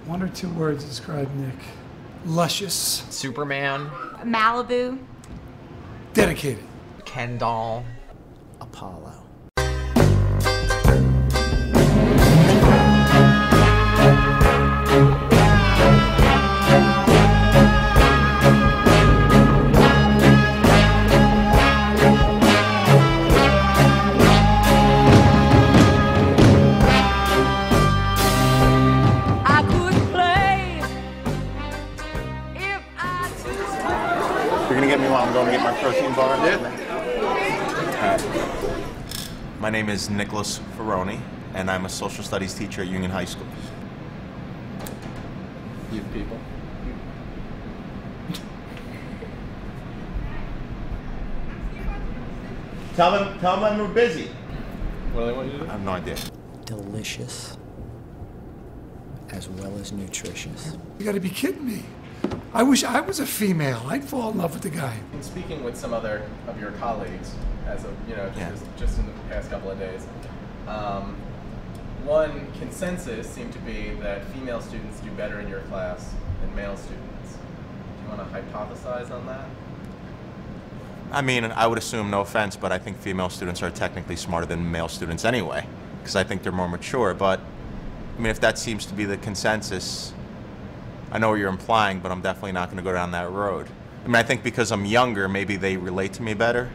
One or two words describe Nick. Luscious. Superman. Malibu. Dedicated. Ken doll. Apollo. You're gonna get me while I'm going to get my protein bar? My name is Nicholas Ferroni, and I'm a social studies teacher at Union High School. You people. Tell them we're busy. What do they want you to do? I have no idea. Delicious, as well as nutritious. You gotta be kidding me. I wish I was a female. I'd fall in love with the guy. In speaking with some other of your colleagues, as of just in the past couple of days, one consensus seemed to be that female students do better in your class than male students. Do you want to hypothesize on that? I mean, I would assume, no offense, but I think female students are technically smarter than male students anyway, because I think they're more mature. But, I mean, if that seems to be the consensus, I know what you're implying, but I'm definitely not going to go down that road. I mean, I think because I'm younger, maybe they relate to me better.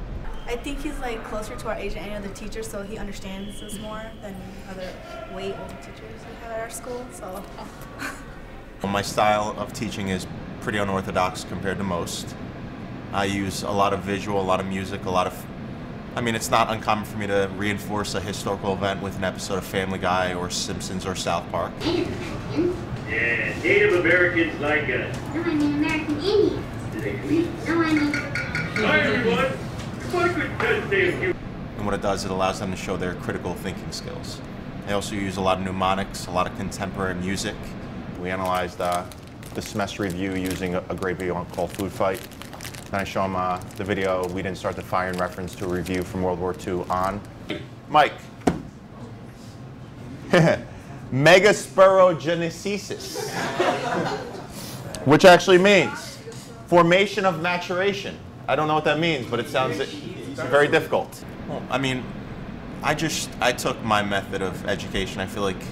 I think he's like closer to our age than any other teacher, so he understands us more than other way older teachers we have at our school. So My style of teaching is pretty unorthodox compared to most. I use a lot of visual, a lot of music, I mean, it's not uncommon for me to reinforce a historical event with an episode of Family Guy or Simpsons or South Park. Yeah, Native Americans like us. No, I mean American Indians. Do they tweet? No, I mean... Hi, everyone. What could just say you? And what it does, it allows them to show their critical thinking skills. They also use a lot of mnemonics, a lot of contemporary music. We analyzed the semester review using a great video called Food Fight. And I show them the video, We Didn't Start the Fire, in reference to a review from World War II on Mike. Megasporogenesis, which actually means formation of maturation. I don't know what that means, but it sounds very difficult. Well, I mean, I took my method of education. I feel like,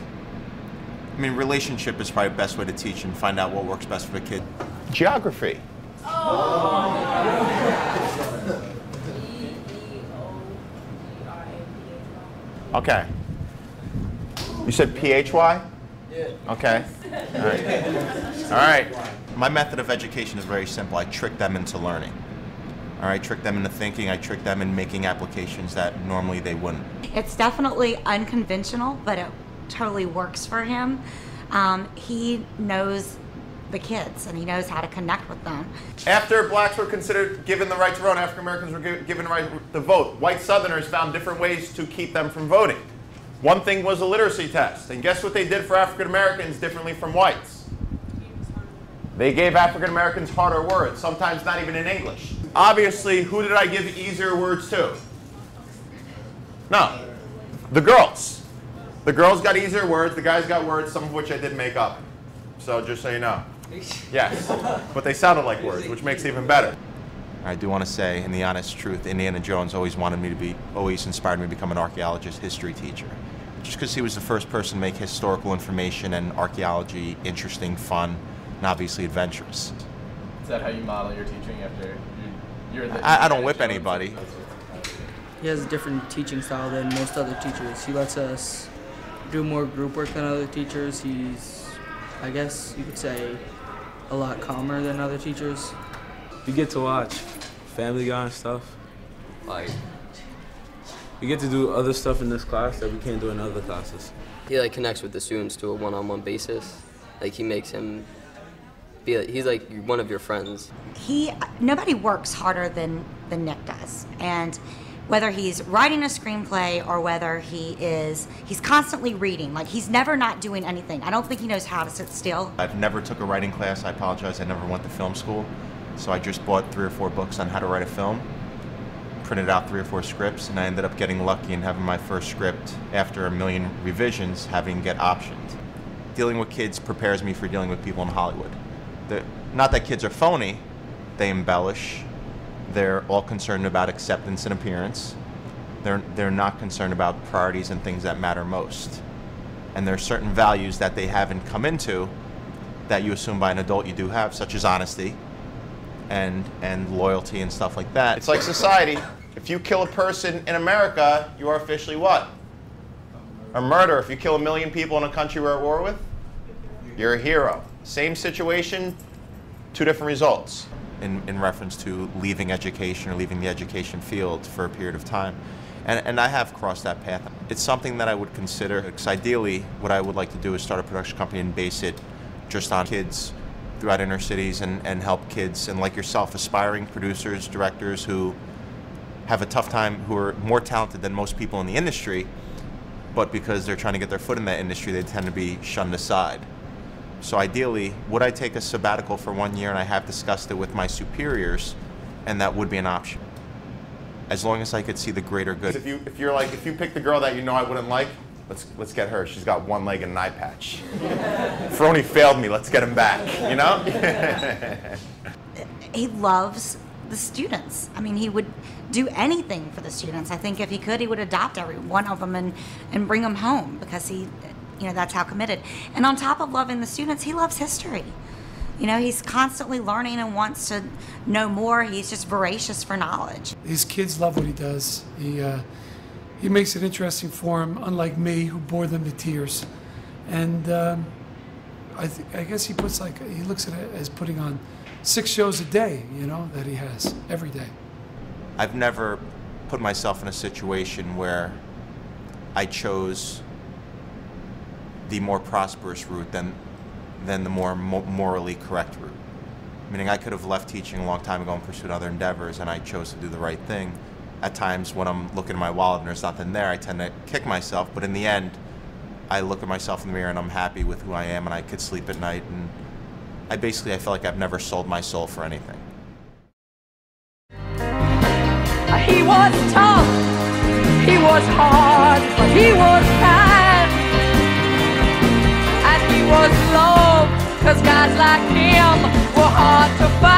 relationship is probably the best way to teach and find out what works best for the kid. Geography. Okay. You said PHY? Yeah. Okay. All right. All right. My method of education is very simple. I trick them into learning. All right, trick them into thinking. I trick them in making applications that normally they wouldn't. It's definitely unconventional, but it totally works for him. He knows the kids and he knows how to connect with them. After blacks were given the right to vote, and African Americans were given the right to vote, white Southerners found different ways to keep them from voting. One thing was a literacy test, and guess what they did for African Americans differently from whites? They gave African Americans harder words, sometimes not even in English. Obviously, who did I give easier words to? No, the girls. The girls got easier words, the guys got words, some of which I did make up. So just so you know. Yes, but they sounded like words, which makes it even better. I do want to say, in the honest truth, Indiana Jones always inspired me to become an archaeologist, history teacher. Just because he was the first person to make historical information and archaeology interesting, fun, and obviously adventurous. Is that how you model your teaching after you're the... I don't whip anybody. He has a different teaching style than most other teachers. He lets us do more group work than other teachers. He's, I guess you could say, a lot calmer than other teachers. You get to watch Family Guy and stuff. Like, we get to do other stuff in this class that we can't do in other classes. He connects with the students to a one-on-one basis. He makes him he's like one of your friends. Nobody works harder than Nick does, and whether he's writing a screenplay or whether he's constantly reading. He's never not doing anything. I don't think he knows how to sit still. I've never took a writing class. I apologize. I never went to film school. So I just bought 3 or 4 books on how to write a film, printed out 3 or 4 scripts, and I ended up getting lucky and having my first script, after a million revisions, get optioned. dealing with kids prepares me for dealing with people in Hollywood. Not that kids are phony, they embellish. They're all concerned about acceptance and appearance. They're not concerned about priorities and things that matter most. And there are certain values that they haven't come into that you assume by an adult you do have, such as honesty and loyalty and stuff like that. It's like society. If you kill a person in America, you are officially what? A murderer. If you kill 1 million people in a country we're at war with, you're a hero. Same situation, 2 different results. In reference to leaving education or leaving the education field for a period of time. And I have crossed that path. It's something that I would consider, because ideally what I would like to do is start a production company and base it just on kids throughout inner cities and help kids, and like yourself, aspiring producers, directors who have a tough time, who are more talented than most people in the industry, but because they're trying to get their foot in that industry, they tend to be shunned aside. So ideally, would I take a sabbatical for 1 year? And I have discussed it with my superiors, and that would be an option, as long as I could see the greater good. If you pick the girl that you know I wouldn't like, let's get her. She's got 1 leg and an eye patch. Frony failed me. Let's get him back. You know? He loves the students. I mean, he would do anything for the students. I think if he could, he would adopt every one of them and bring them home, because he, you know, that's how committed. And on top of loving the students, he loves history. You know, he's constantly learning and wants to know more. He's just voracious for knowledge. His kids love what he does. He makes it interesting for them, unlike me, who bore them to tears. And I guess he looks at it as putting on 6 shows a day, you know, that he has every day. I've never put myself in a situation where I chose the more prosperous route than the more morally correct route. Meaning I could have left teaching a long time ago and pursued other endeavors, and I chose to do the right thing. At times when I'm looking at my wallet and there's nothing there, I tend to kick myself, but in the end, I look at myself in the mirror and I'm happy with who I am, and I could sleep at night, and I feel like I've never sold my soul for anything. He was tough, he was hard, but he was kind. And he was loved, 'cause guys like him were hard to find.